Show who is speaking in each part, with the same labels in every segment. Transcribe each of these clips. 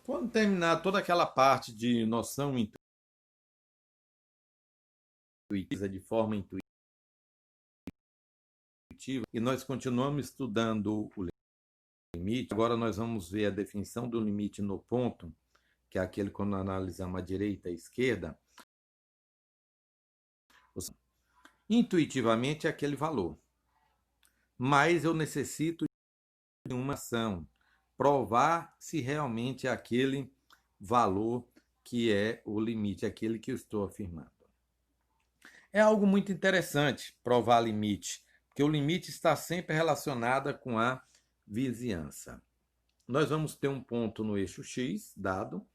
Speaker 1: Quando terminar toda aquela parte de noção intuitiva, de forma intuitiva, e nós continuamos estudando o limite, agora nós vamos ver a definição do limite no ponto, que é aquele quando analisamos a direita e a esquerda. Intuitivamente é aquele valor, mas eu necessito de uma ação, provar se realmente é aquele valor que é o limite, aquele que eu estou afirmando. É algo muito interessante provar limite, porque o limite está sempre relacionado com a vizinhança. Nós vamos ter um ponto no eixo x dado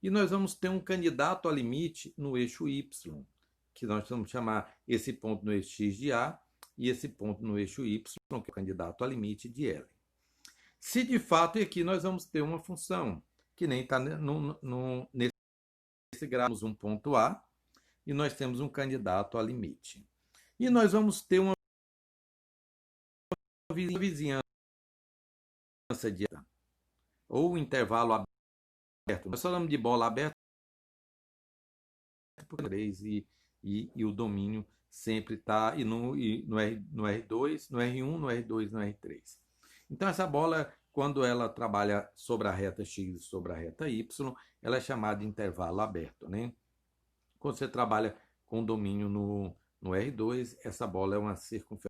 Speaker 1: e nós vamos ter um candidato a limite no eixo y, que nós vamos chamar esse ponto no eixo x de A e esse ponto no eixo y, que é o candidato a limite de L. Se de fato, e aqui nós vamos ter uma função, que nem está nesse gráfico, um ponto A, e nós temos um candidato a limite. E nós vamos ter uma vizinhança de A, ou intervalo aberto. Nós falamos de bola aberta por 3 e o domínio sempre está no R2, no R1, no R2, no R3. Então essa bola, quando ela trabalha sobre a reta X e sobre a reta Y, ela é chamada de intervalo aberto, né? Quando você trabalha com domínio no R2, essa bola é uma circunferência,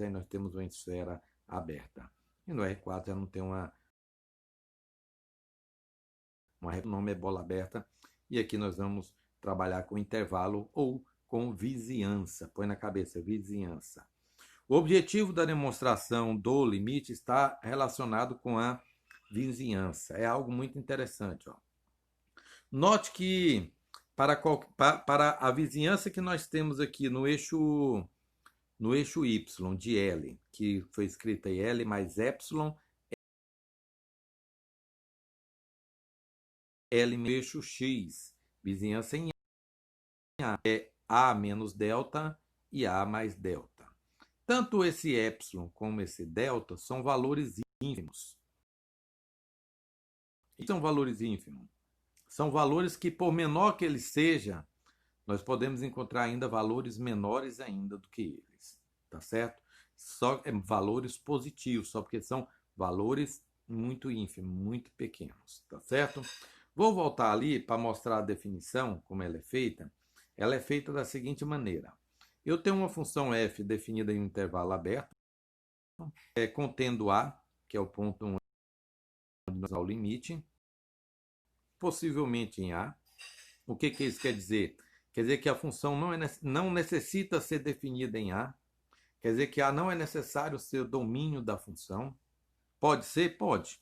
Speaker 1: aí nós temos uma esfera aberta. E no R4 já não tem o nome é bola aberta, e aqui nós vamos trabalhar com intervalo ou com vizinhança. Põe na cabeça, vizinhança. O objetivo da demonstração do limite está relacionado com a vizinhança. É algo muito interessante. Ó. Note que para a vizinhança que nós temos aqui no eixo Y de L, que foi escrita em L mais epsilon, L no eixo X, vizinhança em A, é A menos delta e A mais delta. Tanto esse epsilon como esse delta são valores ínfimos. E são valores ínfimos. São valores que, por menor que ele seja, nós podemos encontrar ainda valores menores ainda do que eles. Tá certo? Só valores positivos, só porque são valores muito ínfimos, muito pequenos. Tá certo? Vou voltar ali para mostrar a definição, como ela é feita. Ela é feita da seguinte maneira. Eu tenho uma função f definida em um intervalo aberto, contendo A, que é o ponto onde nós vamos ao limite, possivelmente em A. O que isso quer dizer? Quer dizer que a função não necessita ser definida em A. Quer dizer que A não é necessário ser o domínio da função. Pode ser? Pode.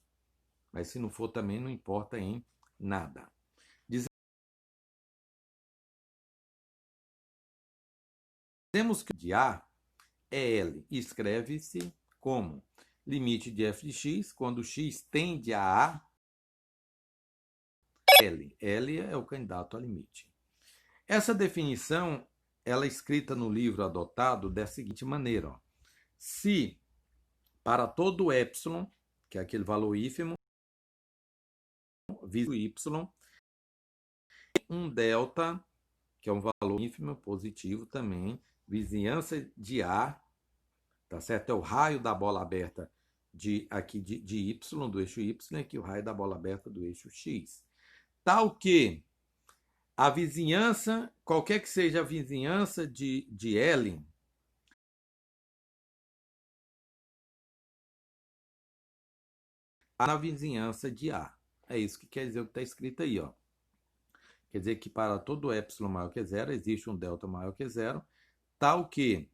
Speaker 1: Mas se não for também, não importa em nada. Dizemos que de A é L. Escreve-se como limite de f de x, quando x tende a A, L. L é o candidato a limite. Essa definição ela é escrita no livro adotado da seguinte maneira. Ó. Se para todo epsilon, que é aquele valor ínfimo, y, um delta, que é um valor ínfimo positivo também, vizinhança de A, tá certo? É o raio da bola aberta aqui de Y, do eixo Y, aqui o raio da bola aberta do eixo X. Tal que a vizinhança, qualquer que seja a vizinhança de L, na vizinhança de A. É isso que quer dizer o que está escrito aí. Ó. Quer dizer que para todo epsilon maior que zero, existe um delta maior que zero, tal que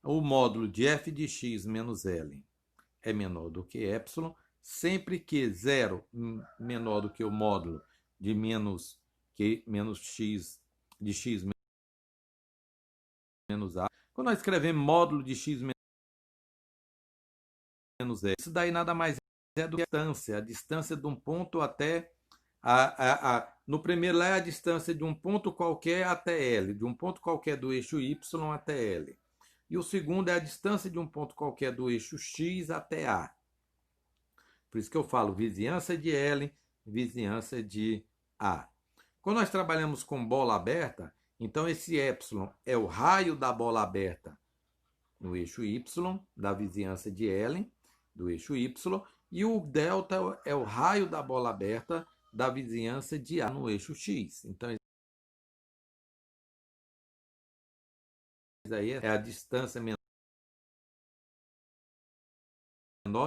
Speaker 1: o módulo de f de x menos L é menor do que epsilon, sempre que zero menor do que o módulo de menos x de x menos A. Quando nós escrevemos módulo de x menos L, isso daí nada mais é do que a distância de um ponto até no primeiro lá é a distância de um ponto qualquer até L, de um ponto qualquer do eixo Y até L. E o segundo é a distância de um ponto qualquer do eixo X até A. Por isso que eu falo vizinhança de L, vizinhança de A. Quando nós trabalhamos com bola aberta, então esse epsilon é o raio da bola aberta no eixo Y, da vizinhança de L, do eixo Y, e o delta é o raio da bola aberta da vizinhança de A no eixo X. Então, isso aí é a distância menor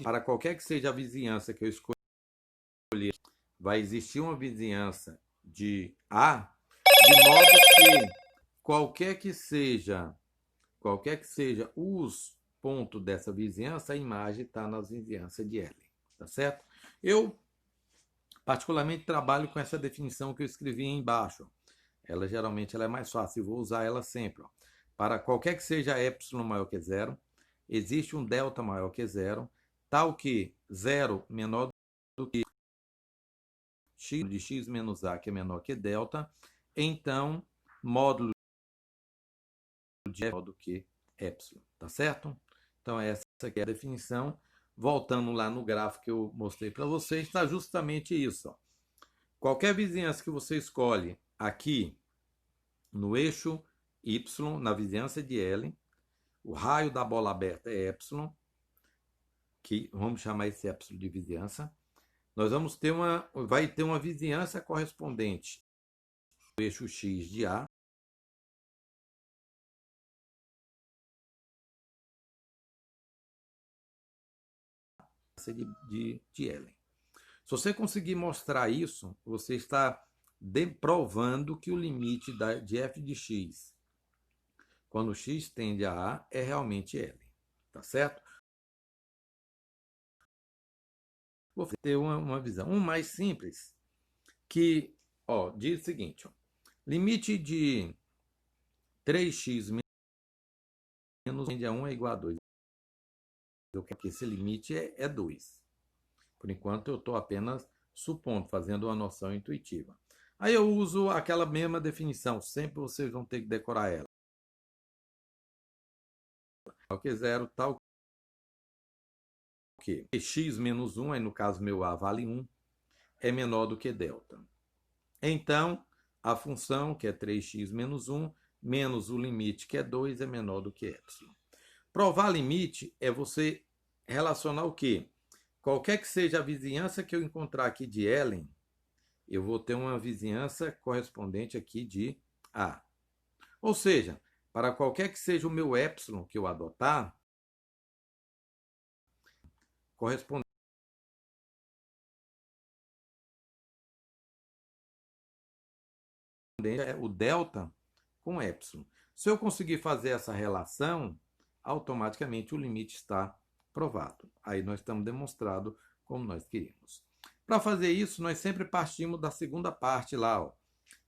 Speaker 1: para qualquer que seja a vizinhança que eu escolher. Vai existir uma vizinhança de A, de modo que qualquer que seja os pontos dessa vizinhança, a imagem está nas vizinhanças de L, tá certo? Eu particularmente trabalho com essa definição que eu escrevi aí embaixo. Ela geralmente ela é mais fácil, eu vou usar ela sempre. Ó. Para qualquer que seja epsilon maior que zero, existe um delta maior que zero, tal que zero menor do que x de x menos a, que é menor que delta, então módulo de é menor do que epsilon, tá certo? Então essa aqui é a definição. Voltando lá no gráfico que eu mostrei para vocês, está justamente isso. Ó. Qualquer vizinhança que você escolhe aqui no eixo Y, na vizinhança de L, o raio da bola aberta é epsilon, que vamos chamar esse epsilon de vizinhança. Nós vamos ter vai ter uma vizinhança correspondente ao eixo X de A, de L. Se você conseguir mostrar isso, você está provando que o limite de f de x, quando x tende a A, é realmente L. Tá certo? Vou ter uma visão. Um mais simples, que diz o seguinte, limite de 3x menos tende a 1 é igual a 2. Eu quero que esse limite é 2. Por enquanto, eu estou apenas supondo, fazendo uma noção intuitiva. Aí eu uso aquela mesma definição, sempre vocês vão ter que decorar ela. Tal que zero, tal que x menos 1, aí no caso meu a vale 1, é menor do que delta. Então, a função, que é 3x menos 1, menos o limite, que é 2, é menor do que epsilon. Provar limite é você relacionar o quê? Qualquer que seja a vizinhança que eu encontrar aqui de L, eu vou ter uma vizinhança correspondente aqui de A. Ou seja, para qualquer que seja o meu epsilon que eu adotar, correspondente é o delta com epsilon. Se eu conseguir fazer essa relação, automaticamente o limite está provado. Aí nós estamos demonstrando como nós queríamos. Para fazer isso, nós sempre partimos da segunda parte lá,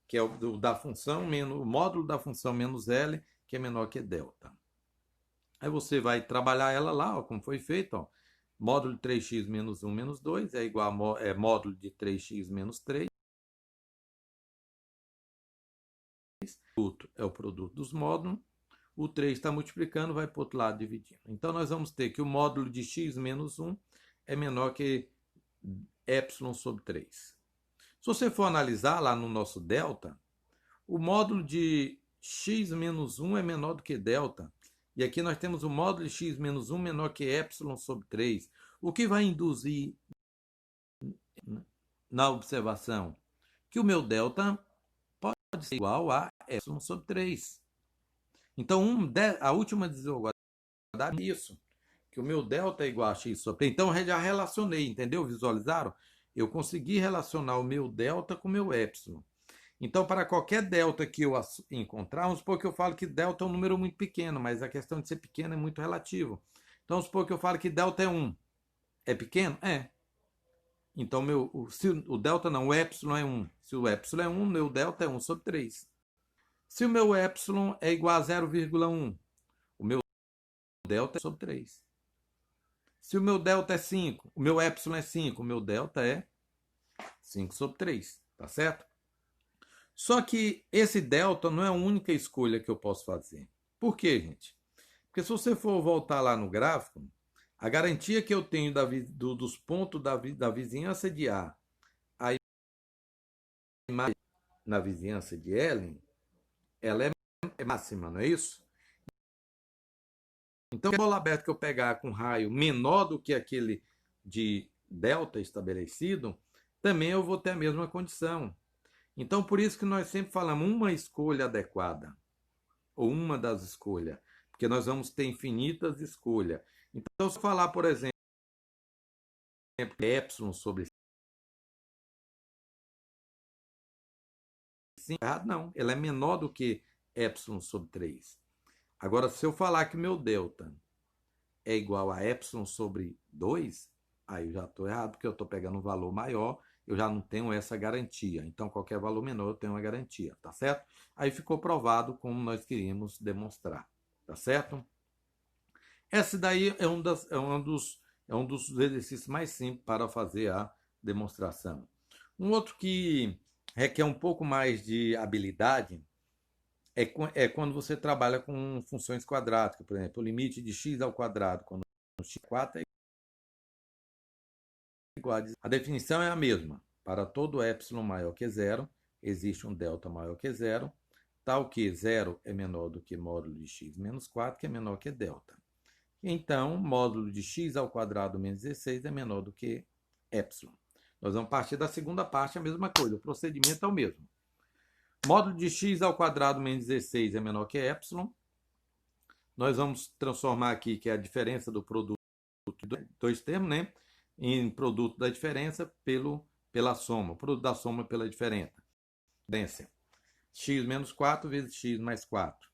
Speaker 1: que é o da função menos o módulo da função menos L, que é menor que delta. Aí você vai trabalhar ela lá, como foi feito. Módulo de 3x menos 1 menos 2 é igual a módulo de 3x menos 3. É o produto dos módulos. O 3 está multiplicando, vai para o outro lado dividindo. Então, nós vamos ter que o módulo de x menos 1 é menor que epsilon sobre 3. Se você for analisar lá no nosso delta, o módulo de x menos 1 é menor do que delta. E aqui nós temos o módulo de x menos 1 menor que epsilon sobre 3. O que vai induzir na observação? Que o meu delta pode ser igual a epsilon sobre 3. Então, a última desigualdade é isso, que o meu delta é igual a x sobre 3. Então, eu já relacionei, entendeu? Visualizaram? Eu consegui relacionar o meu delta com o meu epsilon. Então, para qualquer delta que eu encontrar, vamos supor que eu falo que delta é um número muito pequeno, mas a questão de ser pequeno é muito relativo. Então, vamos supor que eu falo que delta é 1. É pequeno? É. Então, se o delta não, o epsilon é 1. Se o epsilon é 1, meu delta é 1 sobre 3. Se o meu epsilon é igual a 0,1, o meu delta é sobre 3. Se o meu delta é 5, o meu epsilon é 5, o meu delta é 5 sobre 3. Tá certo? Só que esse delta não é a única escolha que eu posso fazer. Por quê, gente? Porque se você for voltar lá no gráfico, A garantia que eu tenho dos pontos da vizinhança de A na vizinhança de L, ela é máxima, não é isso? Então, a bola aberta que eu pegar com raio menor do que aquele de delta estabelecido, também eu vou ter a mesma condição. Então, por isso que nós sempre falamos uma escolha adequada, ou uma das escolhas, porque nós vamos ter infinitas escolhas. Então, se eu falar, por exemplo, epsilon sobre 5, errado não, ela é menor do que epsilon sobre 3. Agora, se eu falar que meu delta é igual a epsilon sobre 2, aí eu já estou errado, porque eu estou pegando um valor maior, eu já não tenho essa garantia. Então, qualquer valor menor eu tenho uma garantia, tá certo? Aí ficou provado como nós queríamos demonstrar, tá certo? Esse daí é um dos exercícios mais simples para fazer a demonstração. Um outro que requer um pouco mais de habilidade é quando você trabalha com funções quadráticas, por exemplo, o limite de x ao quadrado, quando x4 é igual a definição é a mesma. Para todo epsilon maior que zero, existe um delta maior que zero, tal que zero é menor do que módulo de x menos 4, que é menor que delta. Então, módulo de x ao quadrado menos 16 é menor do que epsilon. Nós vamos partir da segunda parte, a mesma coisa, o procedimento é o mesmo. Módulo de x ao quadrado menos 16 é menor que epsilon. Nós vamos transformar aqui, que é a diferença do produto de dois termos, né? Em produto da diferença pela soma. O produto da soma pela diferença. X menos 4 vezes x mais 4.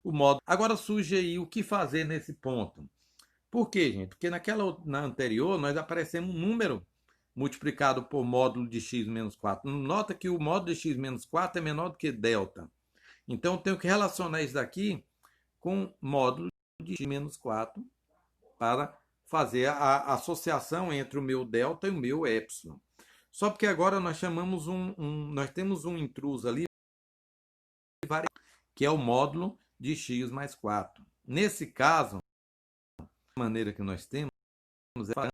Speaker 1: O módulo. Agora surge aí o que fazer nesse ponto. Por quê, gente? Porque na anterior nós aparecemos um número multiplicado por módulo de x menos 4. Nota que o módulo de x menos 4 é menor do que delta. Então eu tenho que relacionar isso daqui com módulo de x menos 4 para fazer a associação entre o meu delta e o meu epsilon. Só porque agora nós chamamos nós temos um intruso ali, que é o módulo de x mais 4. Nesse caso, a maneira que nós temos é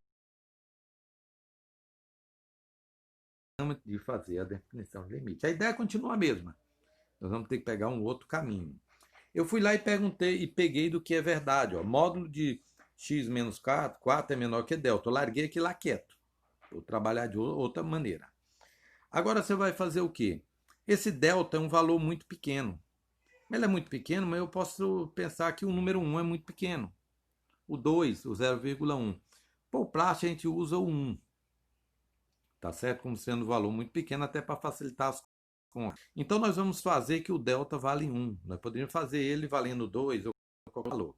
Speaker 1: de fazer a definição de limite. A ideia continua a mesma. Nós vamos ter que pegar um outro caminho. Eu fui lá e perguntei e peguei do que é verdade. Ó. Módulo de x menos 4, 4 é menor que delta. Eu larguei aqui lá quieto. Vou trabalhar de outra maneira. Agora você vai fazer o quê? Esse delta é um valor muito pequeno. Ele é muito pequeno, mas eu posso pensar que o número 1 é muito pequeno. O 2, o 0,1. Por prática, a gente usa o 1. Tá certo? Como sendo um valor muito pequeno, até para facilitar as contas. Então, nós vamos fazer que o delta vale 1. Nós poderíamos fazer ele valendo 2 ou qualquer valor.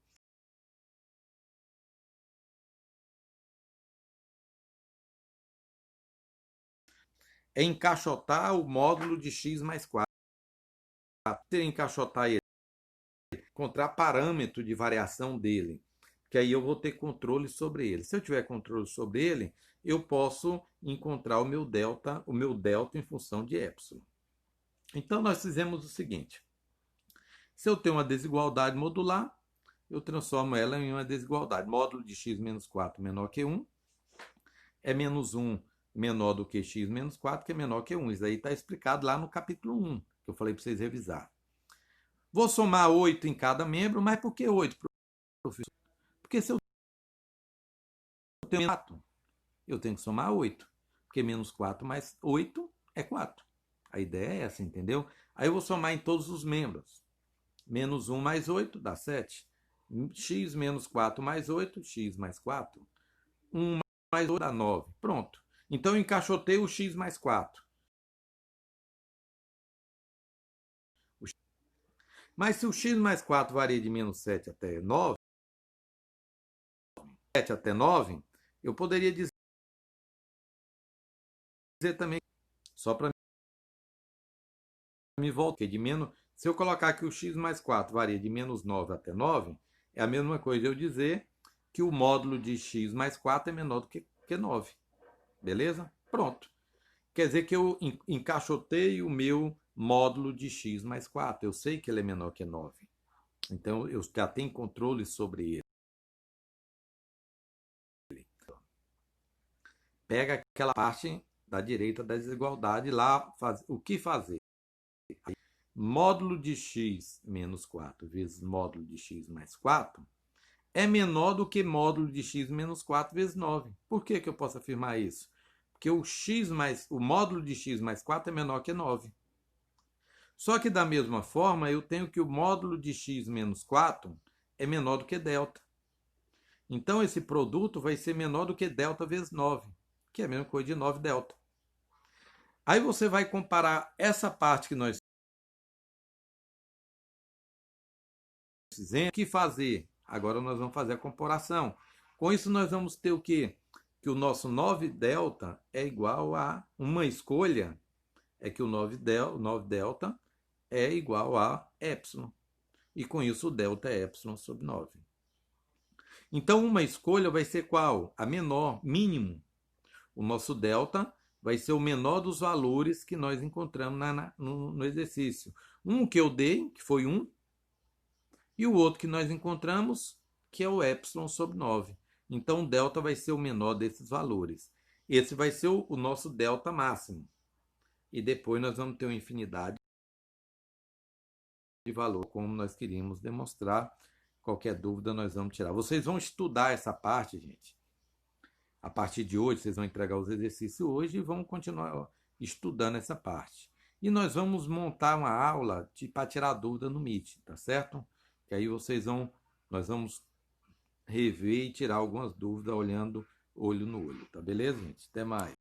Speaker 1: É encaixotar o módulo de x mais 4. Encaixotar ele, encontrar parâmetro de variação dele, que aí eu vou ter controle sobre ele. Se eu tiver controle sobre ele, eu posso encontrar o meu delta em função de epsilon. Então nós fizemos o seguinte: se eu tenho uma desigualdade modular, eu transformo ela em uma desigualdade. Módulo de x menos 4 menor que 1 é menos 1 menor do que x menos 4, que é menor que 1. Isso aí está explicado lá no capítulo 1, que eu falei para vocês revisar. Vou somar 8 em cada membro, mas por que 8, professor? Porque se eu tenho 4, eu tenho que somar 8. Porque menos 4 mais 8 é 4. A ideia é essa, entendeu? Aí eu vou somar em todos os membros. Menos 1 mais 8 dá 7. X menos 4 mais 8, x mais 4. 1 mais 8 dá 9. Pronto. Então eu encaixotei o x mais 4. Mas se o x mais 4 varia de menos 7 até 9, 7 até 9, eu poderia dizer também, só para me voltar, de menos, se eu colocar que o x mais 4 varia de menos 9 até 9, é a mesma coisa eu dizer que o módulo de x mais 4 é menor do que 9. Beleza? Pronto. Quer dizer que eu encaixotei o meu módulo de x mais 4. Eu sei que ele é menor que 9. Então, eu já tenho controle sobre ele. Pega aquela parte da direita da desigualdade lá, o que fazer? Módulo de x menos 4 vezes módulo de x mais 4 é menor do que módulo de x menos 4 vezes 9. Por que eu posso afirmar isso? Porque o módulo de x mais 4 é menor que 9. Só que da mesma forma, eu tenho que o módulo de x menos 4 é menor do que delta. Então, esse produto vai ser menor do que delta vezes 9, que é a mesma coisa de 9 delta. Aí você vai comparar essa parte que nós fizemos, o que fazer? Agora nós vamos fazer a comparação. Com isso, nós vamos ter o quê? Que o nosso 9 delta é igual a uma escolha, é que o 9 delta é igual a epsilon. E com isso, o delta é epsilon sobre 9. Então, uma escolha vai ser qual? A menor, mínimo. O nosso delta vai ser o menor dos valores que nós encontramos no exercício. Um que eu dei, que foi 1, e o outro que nós encontramos, que é o epsilon sobre 9. Então, o delta vai ser o menor desses valores. Esse vai ser o nosso delta máximo. E depois nós vamos ter uma infinidade de valor, como nós queríamos demonstrar. Qualquer dúvida nós vamos tirar. Vocês vão estudar essa parte, gente. A partir de hoje, vocês vão entregar os exercícios hoje e vão continuar estudando essa parte. E nós vamos montar uma aula para tirar dúvida no Meet, tá certo? Que aí nós vamos rever e tirar algumas dúvidas olhando olho no olho, tá beleza, gente? Até mais.